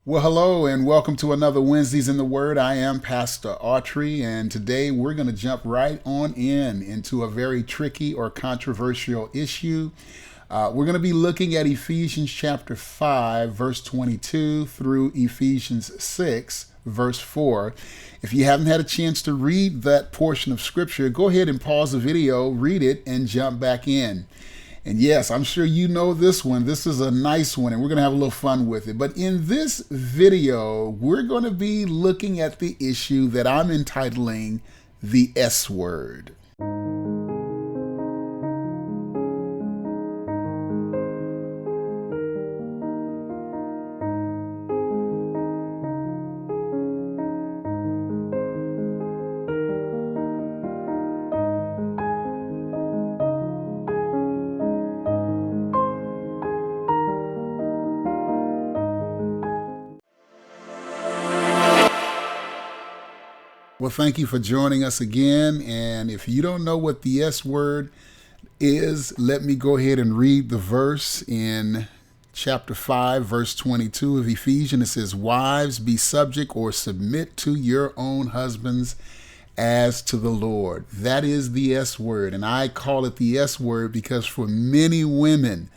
Well, hello and welcome to another Wednesdays in the Word. I am Pastor Autry, and today we're going to jump right on into a very tricky or controversial issue. We're going to be looking at Ephesians chapter 5, verse 22 through Ephesians 6, verse 4. If you haven't had a chance to read that portion of Scripture, go ahead and pause the video, read it, and jump back in. And yes, I'm sure you know this one. This is a nice one, and we're going to have a little fun with it. But in this video, we're going to be looking at the issue that I'm entitling the S word. Well, thank you for joining us again. And if you don't know what the S word is, let me go ahead and read the verse in chapter 5, verse 22 of Ephesians. It says, "Wives, be subject or submit to your own husbands as to the Lord." That is the S word. And I call it the S word because for many women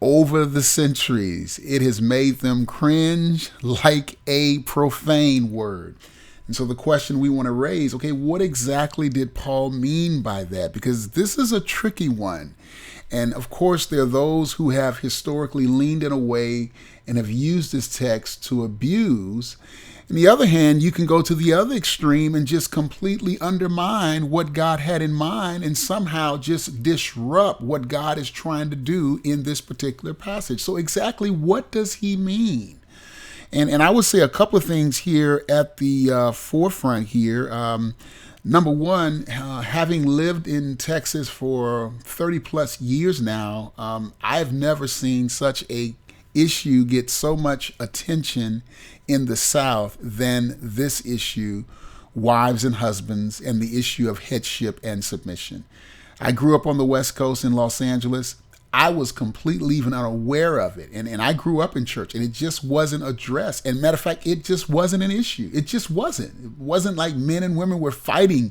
over the centuries, it has made them cringe like a profane word. And so the question we want to raise, okay, what exactly did Paul mean by that? Because this is a tricky one. And of course, there are those who have historically leaned in a way and have used this text to abuse. On the other hand, you can go to the other extreme and just completely undermine what God had in mind and somehow just disrupt what God is trying to do in this particular passage. So exactly what does he mean? And I would say a couple of things here at the forefront here. Number one, having lived in Texas for 30 plus years now, I've never seen such a issue get so much attention in the South than this issue, wives and husbands, and the issue of headship and submission. I grew up on the West Coast in Los Angeles. I was completely even unaware of it. And I grew up in church and it just wasn't addressed. And matter of fact, it just wasn't an issue. It just wasn't. It wasn't like men and women were fighting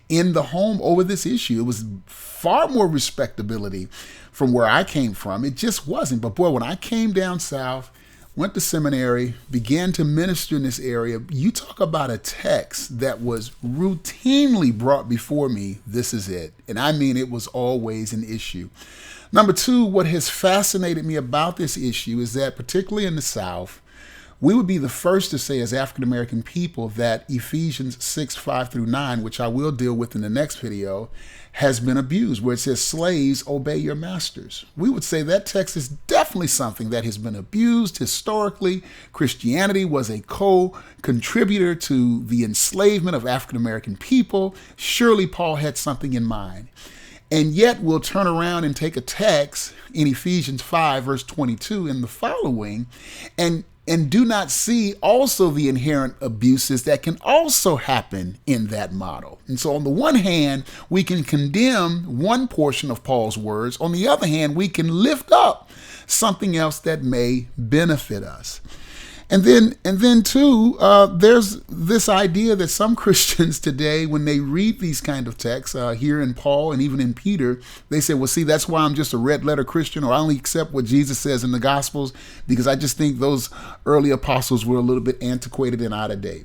in the home over this issue. It was far more respectability from where I came from. It just wasn't. But boy, when I came down south, went to seminary, began to minister in this area, you talk about a text that was routinely brought before me. This is it. And I mean, it was always an issue. Number two, what has fascinated me about this issue is that particularly in the South, we would be the first to say as African-American people that Ephesians 6, 5 through 9, which I will deal with in the next video, has been abused, where it says, "Slaves, obey your masters." We would say that text is definitely something that has been abused historically. Christianity was a co-contributor to the enslavement of African-American people. Surely Paul had something in mind. And yet we'll turn around and take a text in Ephesians 5, verse 22 and the following, and do not see also the inherent abuses that can also happen in that model. And so on the one hand, we can condemn one portion of Paul's words. On the other hand, we can lift up something else that may benefit us. And then too, there's this idea that some Christians today, when they read these kind of texts here in Paul and even in Peter, they say, well, see, that's why I'm just a red letter Christian, or I only accept what Jesus says in the Gospels because I just think those early apostles were a little bit antiquated and out of date.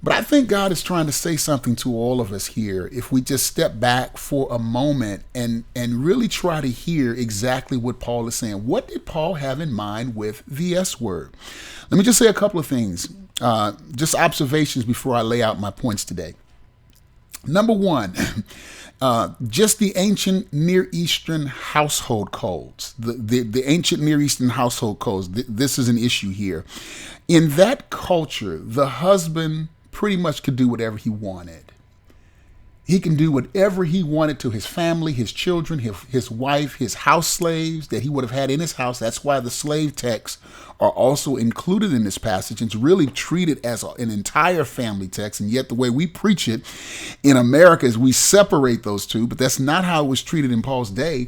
But I think God is trying to say something to all of us here if we just step back for a moment and really try to hear exactly what Paul is saying. What did Paul have in mind with the S word? Let me just say a couple of things, just observations before I lay out my points today. Number one, just the ancient Near Eastern household codes, the ancient Near Eastern household codes. This is an issue here. In that culture, the husband pretty much could do whatever he wanted. He can do whatever he wanted to his family, his children, his wife, his house slaves that he would have had in his house. That's why the slave texts are also included in this passage. It's really treated as an entire family text. And yet the way we preach it in America is we separate those two, but that's not how it was treated in Paul's day.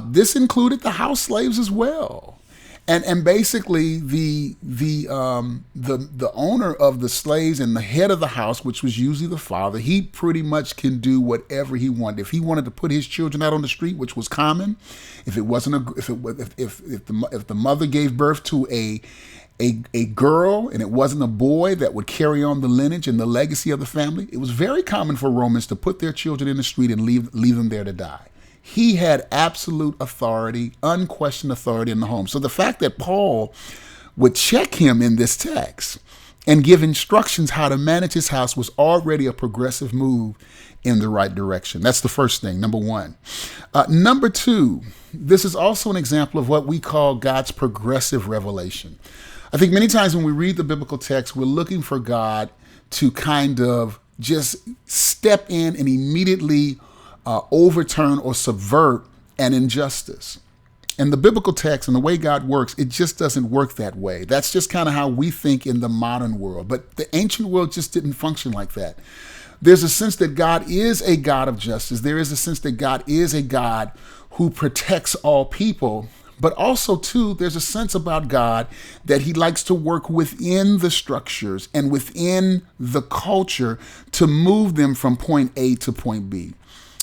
This included the house slaves as well. And basically the owner of the slaves and the head of the house, which was usually the father, he pretty much can do whatever he wanted. If he wanted to put his children out on the street, which was common, if the mother gave birth to a girl and it wasn't a boy that would carry on the lineage and the legacy of the family, it was very common for Romans to put their children in the street and leave them there to die. He had absolute authority, unquestioned authority in the home. So the fact that Paul would check him in this text and give instructions how to manage his house was already a progressive move in the right direction. That's the first thing, number one. Number two, this is also an example of what we call God's progressive revelation. I think many times when we read the biblical text, we're looking for God to kind of just step in and immediately overturn or subvert an injustice. And the biblical text and the way God works, it just doesn't work that way. That's just kind of how we think in the modern world. But the ancient world just didn't function like that. There's a sense that God is a God of justice. There is a sense that God is a God who protects all people. But also, too, there's a sense about God that he likes to work within the structures and within the culture to move them from point A to point B.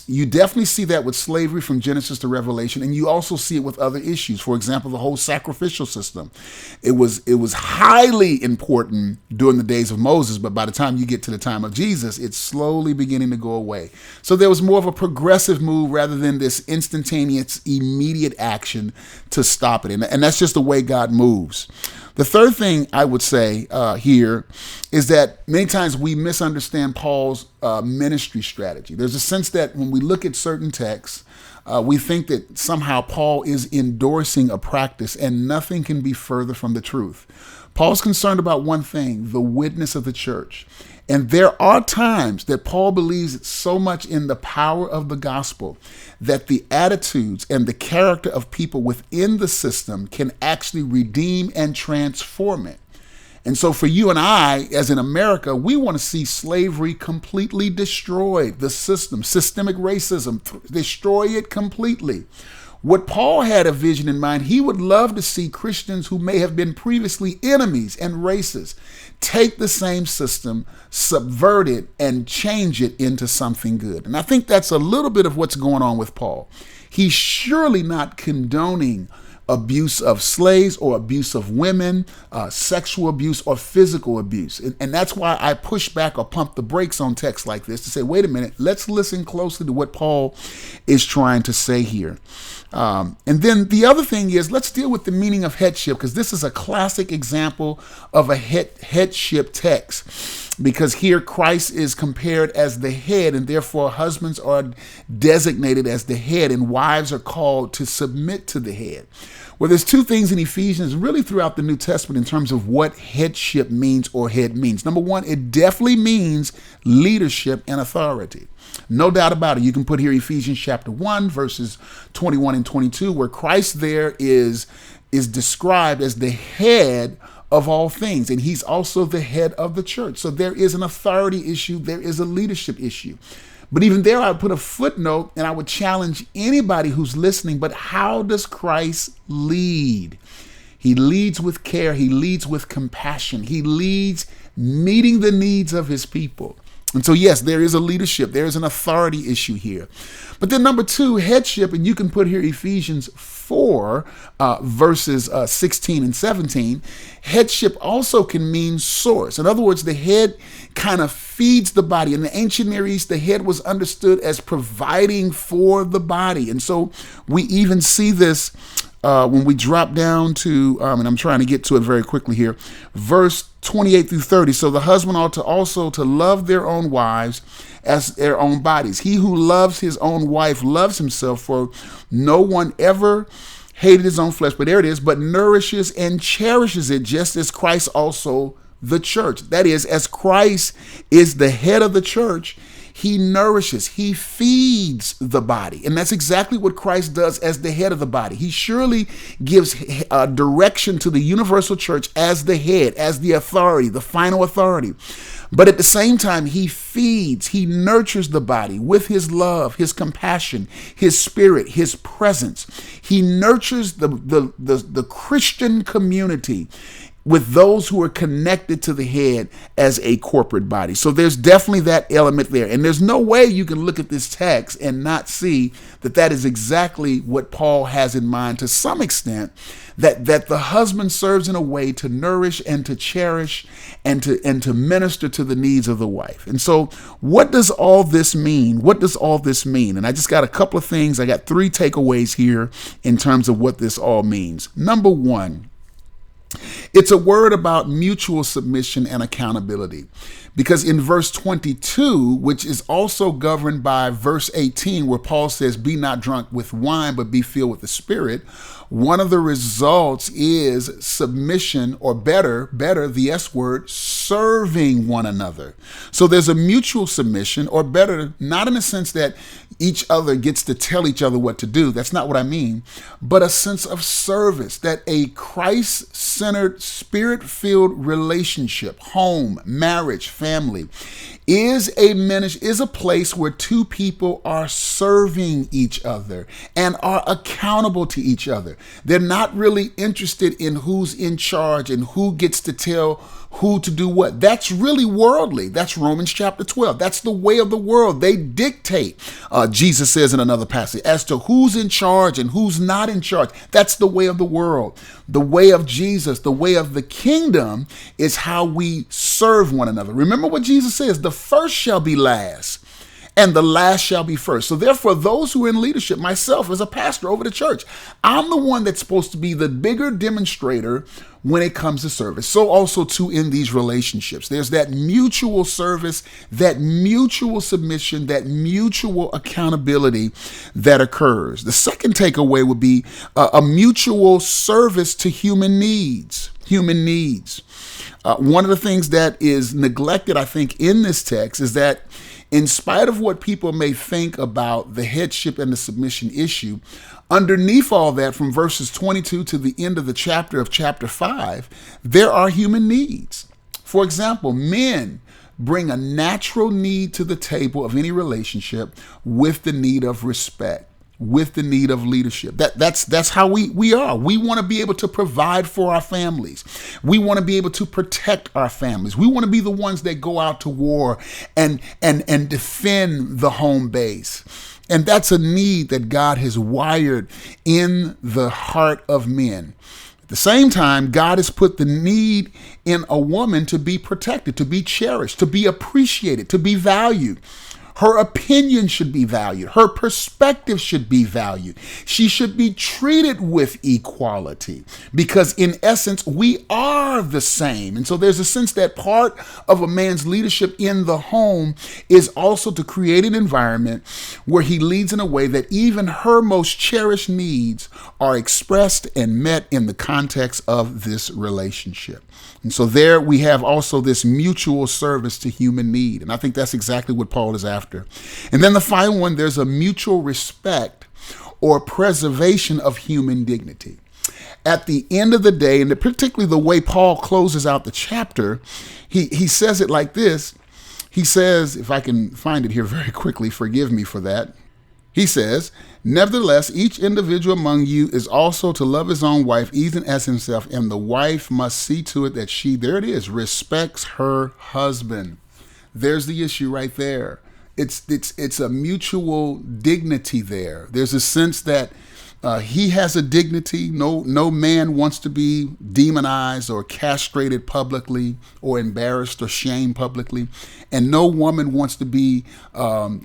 You definitely see that with slavery from Genesis to Revelation, and you also see it with other issues. For example, the whole sacrificial system. It was highly important during the days of Moses, but by the time you get to the time of Jesus, it's slowly beginning to go away. So there was more of a progressive move rather than this instantaneous, immediate action to stop it. And that's just the way God moves. The third thing I would say here is that many times we misunderstand Paul's ministry strategy. There's a sense that when we look at certain texts, we think that somehow Paul is endorsing a practice, and nothing can be further from the truth. Paul's concerned about one thing, the witness of the church. And there are times that Paul believes so much in the power of the gospel that the attitudes and the character of people within the system can actually redeem and transform it. And so for you and I, as in America, we want to see slavery completely destroyed, the system, systemic racism, destroy it completely. What Paul had a vision in mind, he would love to see Christians who may have been previously enemies and racists take the same system, subvert it, and change it into something good. And I think that's a little bit of what's going on with Paul. He's surely not condoning abuse of slaves or abuse of women, sexual abuse or physical abuse. And that's why I push back or pump the brakes on texts like this to say, wait a minute, let's listen closely to what Paul is trying to say here. And then the other thing is, let's deal with the meaning of headship, because this is a classic example of a headship text. Because here Christ is compared as the head, and therefore husbands are designated as the head, and wives are called to submit to the head. Well, there's two things in Ephesians, really throughout the New Testament, in terms of what headship means or head means. Number one, it definitely means leadership and authority. No doubt about it. You can put here Ephesians chapter 1, verses 21 and 22, where Christ there is described as the head of all things, and he's also the head of the church. So there is an authority issue, there is a leadership issue. But even there, I would put a footnote, and I would challenge anybody who's listening, but how does Christ lead? He leads with care, he leads with compassion, he leads meeting the needs of his people. And so, yes, there is a leadership, there is an authority issue here. But then number two, headship, and you can put here Ephesians 4, verses 16 and 17. Headship also can mean source. In other words, the head kind of feeds the body. In the ancient Near East, the head was understood as providing for the body. And so we even see this when we drop down to, and I'm trying to get to it very quickly here, verse 28 through 30. So the husband ought to also to love their own wives as their own bodies. He who loves his own wife loves himself, for no one ever hated his own flesh, but there it is, but nourishes and cherishes it, just as Christ also the church. That is, as Christ is the head of the church, he nourishes, he feeds the body. And that's exactly what Christ does as the head of the body. He surely gives direction to the universal church as the head, as the authority, the final authority. But at the same time, he feeds, he nurtures the body with his love, his compassion, his spirit, his presence. He nurtures the Christian community with those who are connected to the head as a corporate body. So there's definitely that element there. And there's no way you can look at this text and not see that that is exactly what Paul has in mind to some extent, that the husband serves in a way to nourish and to cherish and to minister to the needs of the wife. And so what does all this mean? What does all this mean? And I just got a couple of things. I got 3 takeaways here in terms of what this all means. Number 1, it's a word about mutual submission and accountability. Because in verse 22, which is also governed by verse 18, where Paul says, be not drunk with wine, but be filled with the Spirit, one of the results is submission, or better, the S word, serving one another. So there's a mutual submission, or better, not in the sense that each other gets to tell each other what to do. That's not what I mean, but a sense of service, that a Christ-centered, spirit-filled relationship, home, marriage, family, is a place where 2 people are serving each other and are accountable to each other. They're not really interested in who's in charge and who gets to tell who to do what. That's really worldly. That's Romans chapter 12. That's the way of the world. They dictate, Jesus says in another passage, as to who's in charge and who's not in charge. That's the way of the world. The way of Jesus, the way of the kingdom, is how we serve one another. Remember what Jesus says, the first shall be last, and the last shall be first. So therefore, those who are in leadership, myself as a pastor over the church, I'm the one that's supposed to be the bigger demonstrator when it comes to service. So also too in these relationships, there's that mutual service, that mutual submission, that mutual accountability that occurs. The second takeaway would be a mutual service to human needs. One of the things that is neglected, I think, in this text is that in spite of what people may think about the headship and the submission issue, underneath all that, from verses 22 to the end of the chapter of chapter 5, there are human needs. For example, men bring a natural need to the table of any relationship with the need of respect, with the need of leadership. That's how we are. We want to be able to provide for our families. We want to be able to protect our families. We want to be the ones that go out to war and defend the home base. And that's a need that God has wired in the heart of men. At the same time, God has put the need in a woman to be protected, to be cherished, to be appreciated, to be valued. Her opinion should be valued. Her perspective should be valued. She should be treated with equality because in essence, we are the same. And so there's a sense that part of a man's leadership in the home is also to create an environment where he leads in a way that even her most cherished needs are expressed and met in the context of this relationship. And so there we have also this mutual service to human need. And I think that's exactly what Paul is after. And then the final one, there's a mutual respect or preservation of human dignity. At the end of the day, and particularly the way Paul closes out the chapter, he says it like this. He says, if I can find it here very quickly, forgive me for that. He says, nevertheless, each individual among you is also to love his own wife even as himself, and the wife must see to it that she, there it is, respects her husband. There's the issue right there. It's a mutual dignity there. There's a sense that he has a dignity. No man wants to be demonized or castrated publicly or embarrassed or shamed publicly. And no woman wants to be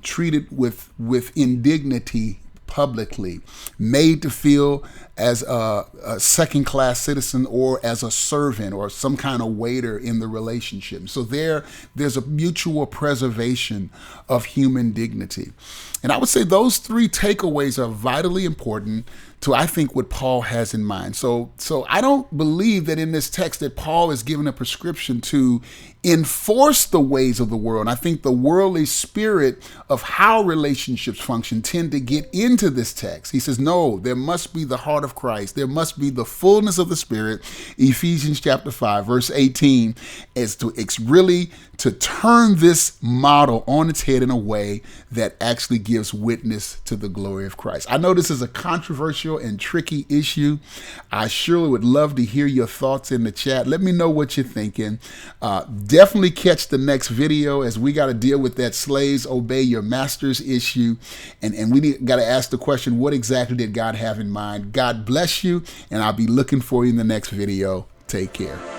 treated with indignity publicly, made to feel as a second-class citizen or as a servant or some kind of waiter in the relationship. So there's a mutual preservation of human dignity. And I would say those 3 takeaways are vitally important I think what Paul has in mind. So I don't believe that in this text that Paul is given a prescription to enforce the ways of the world. I think the worldly spirit of how relationships function tend to get into this text. He says, no, there must be the heart of Christ. There must be the fullness of the Spirit. Ephesians chapter 5, verse 18, is it's really to turn this model on its head in a way that actually gives witness to the glory of Christ. I know this is a controversial and tricky issue. I surely would love to hear your thoughts in the chat. Let me know what you're thinking. Definitely catch the next video, as we got to deal with that slaves obey your masters issue. And we got to ask the question, what exactly did God have in mind? God bless you, and I'll be looking for you in the next video. Take care.